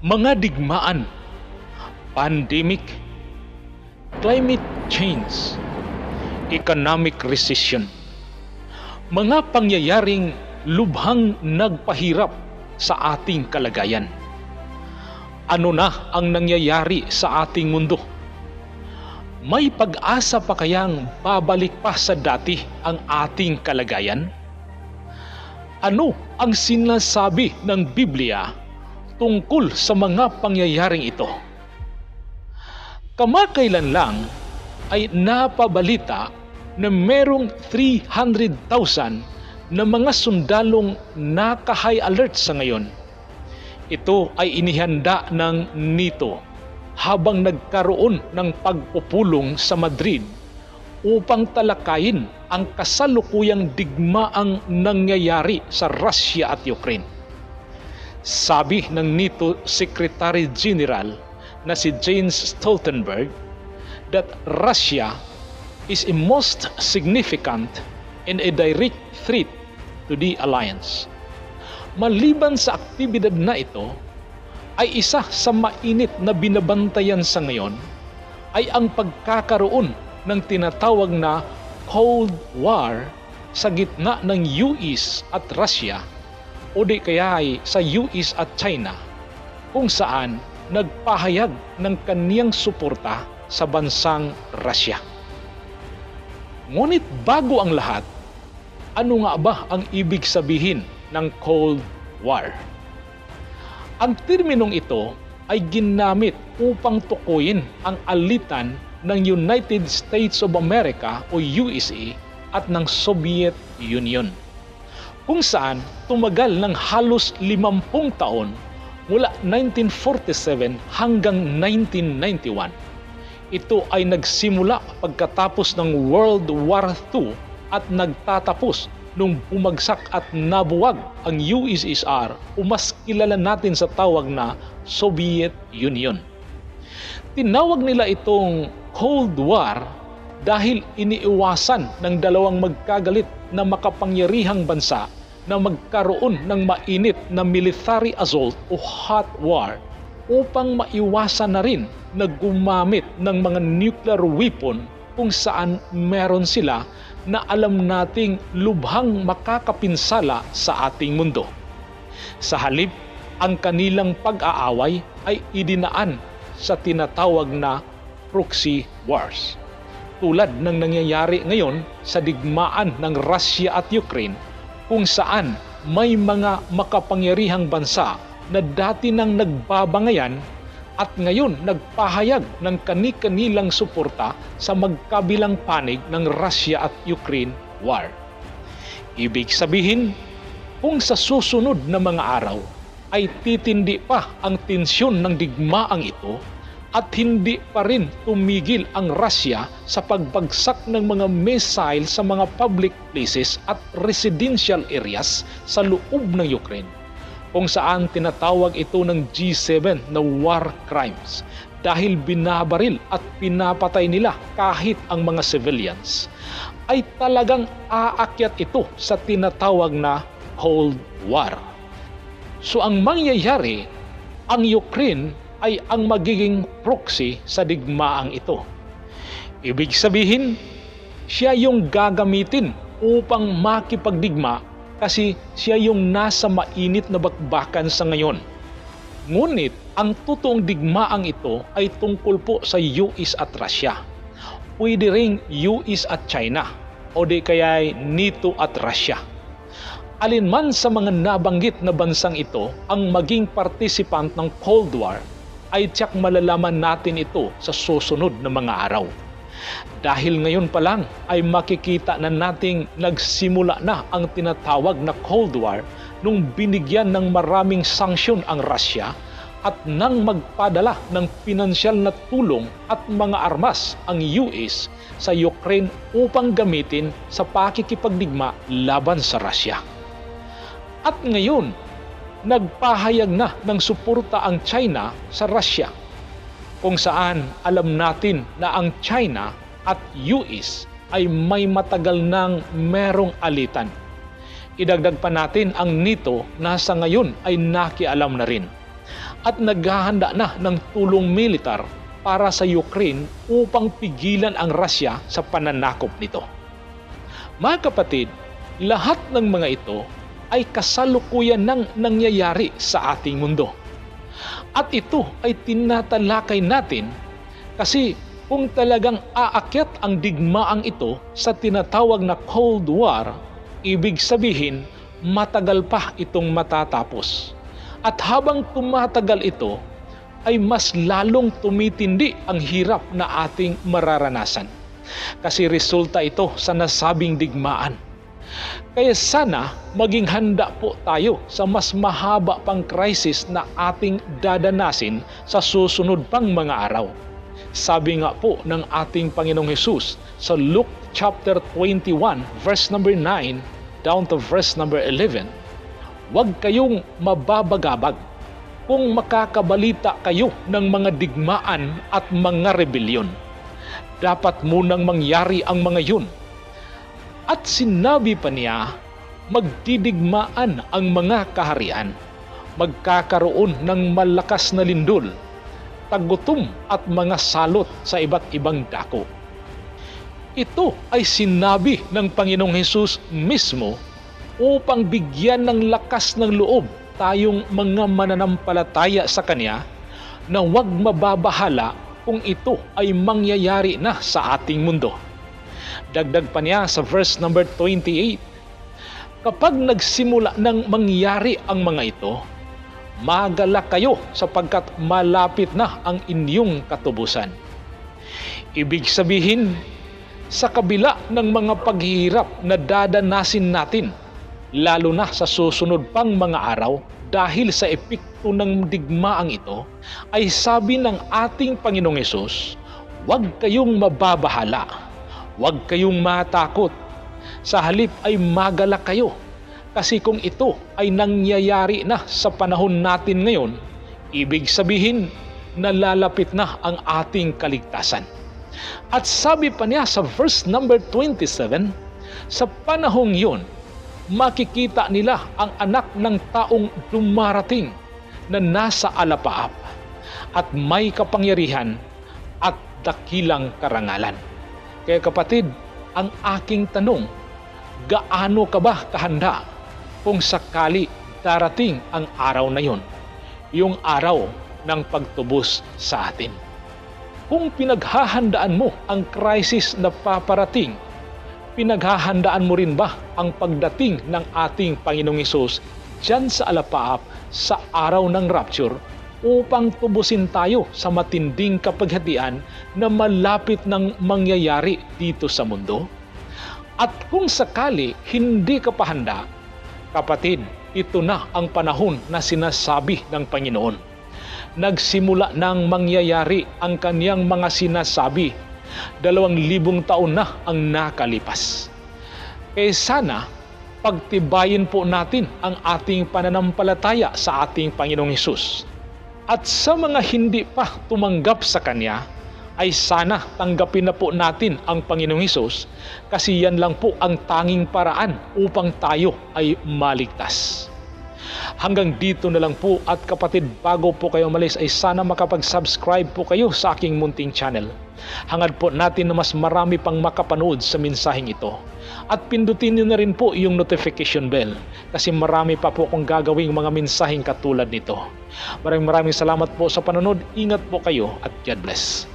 Mga digmaan, pandemic, climate change, economic recession, mga pangyayaring lubhang nagpahirap sa ating kalagayan. Ano na ang nangyayari sa ating mundo? May pag-asa pa kayang babalik pa sa dati ang ating kalagayan? Ano ang sinasabi ng Biblia tungkol sa mga pangyayaring ito? Kamakailan lang ay napabalita na merong 300,000 na mga sundalong naka-high alert sa ngayon. Ito ay inihanda ng NATO habang nagkaroon ng pagpupulong sa Madrid upang talakayin ang kasalukuyang digmaang nangyayari sa Russia at Ukraine. Sabi ng NATO Secretary General na si Jens Stoltenberg that Russia is a most significant and a direct threat to the alliance. Maliban sa aktibidad na ito, ay isa sa mainit na binabantayan sa ngayon ay ang pagkakaroon ng tinatawag na Cold War sa gitna ng US at Russia o di kaya ay sa US at China, kung saan nagpahayag ng kaniyang suporta sa bansang Russia. Ngunit bago ang lahat, ano nga ba ang ibig sabihin ng Cold War? Ang terminong ito ay ginamit upang tukuyin ang alitan ng United States of America o USA at ng Soviet Union, kung saan tumagal ng halos 50 taon mula 1947 hanggang 1991. Ito ay nagsimula pagkatapos ng World War II at nagtatapos nung bumagsak at nabuwag ang USSR o mas kilala natin sa tawag na Soviet Union. Tinawag nila itong Cold War dahil iniiwasan ng dalawang magkagalit na makapangyarihang bansa na magkaroon ng mainit na military assault o hot war upang maiwasan na rin na gumamit ng mga nuclear weapon kung saan meron sila na alam nating lubhang makakapinsala sa ating mundo. Sa halip, ang kanilang pag-aaway ay idinaan sa tinatawag na proxy wars. Tulad ng nangyayari ngayon sa digmaan ng Russia at Ukraine, kung saan may mga makapangyarihang bansa na dati nang nagbabangayan at ngayon nagpahayag ng kani-kanilang suporta sa magkabilang panig ng Russia at Ukraine war. Ibig sabihin, kung sa susunod na mga araw ay titindi pa ang tensyon ng digmaang ito at hindi pa rin tumigil ang Russia sa pagbagsak ng mga missile sa mga public places at residential areas sa loob ng Ukraine, kung saan tinatawag ito ng G7 na war crimes dahil binabaril at pinapatay nila kahit ang mga civilians, ay talagang aakyat ito sa tinatawag na Cold War. So ang mangyayari, ang Ukraine ay ang magiging proxy sa digmaang ito. Ibig sabihin, siya yung gagamitin upang makipagdigma kasi siya yung nasa mainit na bakbakan sa ngayon. Ngunit ang totoong digmaang ito ay tungkol po sa US at Russia. Pwede ring US at China o di kaya NATO at Russia. Alinman sa mga nabanggit na bansang ito ang maging participant ng Cold War, ay tiyak malalaman natin ito sa susunod na mga araw. Dahil ngayon pa lang ay makikita na nating nagsimula na ang tinatawag na Cold War nung binigyan ng maraming sanksyon ang Russia at nang magpadala ng pinansyal na tulong at mga armas ang US sa Ukraine upang gamitin sa pakikipagdigma laban sa Russia. At ngayon, nagpahayag na ng suporta ang China sa Russia, kung saan alam natin na ang China at US ay may matagal nang merong alitan. Idagdag pa natin ang NATO na sa ngayon ay nakialam na rin. at naghahanda na ng tulong militar para sa Ukraine upang pigilan ang Russia sa pananakop nito. Mga kapatid, lahat ng mga ito ay kasalukuyan nang nangyayari sa ating mundo. At ito ay tinatalakay natin kasi kung talagang aakyat ang digmaang ito sa tinatawag na Cold War, ibig sabihin matagal pa itong matatapos. At habang tumatagal ito, ay mas lalong tumitindi ang hirap na ating mararanasan. Kasi resulta ito sa nasabing digmaan. Kaya sana maging handa po tayo sa mas mahaba pang crisis na ating dadanasin sa susunod pang mga araw. Sabi nga po ng ating Panginoong Hesus sa Luke chapter 21 verse number 9 down to verse number 11, huwag kayong mababagabag kung makakabalita kayo ng mga digmaan at mga rebelyon. Dapat munang mangyari ang mga yun. At sinabi pa niya, magdidigmaan ang mga kaharian, magkakaroon ng malakas na lindol, tagutom at mga salot sa iba't ibang dako. Ito ay sinabi ng Panginoong Hesus mismo upang bigyan ng lakas ng loob tayong mga mananampalataya sa Kanya na huwag mababahala kung ito ay mangyayari na sa ating mundo. Dagdag pa niya sa verse number 28, kapag nagsimula ng mangyari ang mga ito, magalak kayo sapagkat malapit na ang inyong katubusan. Ibig sabihin, sa kabila ng mga paghihirap na dadanasin natin, lalo na sa susunod pang mga araw, dahil sa epekto ng digmaang ito, ay sabi ng ating Panginoong Hesus, huwag kayong mababahala. Huwag kayong matakot. Sa halip ay magalak kayo. Kasi kung ito ay nangyayari na sa panahon natin ngayon, ibig sabihin nalalapit na ang ating kaligtasan. At sabi pa niya sa verse number 27, sa panahong yun, makikita nila ang anak ng taong dumarating na nasa alapaap at may kapangyarihan at dakilang karangalan. Kaya kapatid, ang aking tanong, gaano ka ba kahanda kung sakali darating ang araw na yon, yung araw ng pagtubos sa atin? Kung pinaghahandaan mo ang crisis na paparating, pinaghahandaan mo rin ba ang pagdating ng ating Panginoong Hesus dyan sa alapaap sa araw ng rapture upang tubusin tayo sa matinding kapaghatian na malapit ng mangyayari dito sa mundo? At kung sakali hindi ka pa handa, kapatid, ito na ang panahon na sinasabi ng Panginoon. Nagsimula nang mangyayari ang kaniyang mga sinasabi. 2,000 taon na ang nakalipas. Kaya sana, pagtibayin po natin ang ating pananampalataya sa ating Panginoong Hesus. At sa mga hindi pa tumanggap sa Kanya, ay sana tanggapin na po natin ang Panginoong Hesus kasi yan lang po ang tanging paraan upang tayo ay maligtas. Hanggang dito na lang po, at kapatid, bago po kayo umalis ay sana makapag-subscribe po kayo sa aking munting channel. Hangad po natin na mas marami pang makapanood sa mensaheng ito. At pindutin niyo na rin po yung notification bell kasi marami pa po akong gagawing mga mensaheng katulad nito. Maraming salamat po sa panonood. Ingat po kayo at God bless.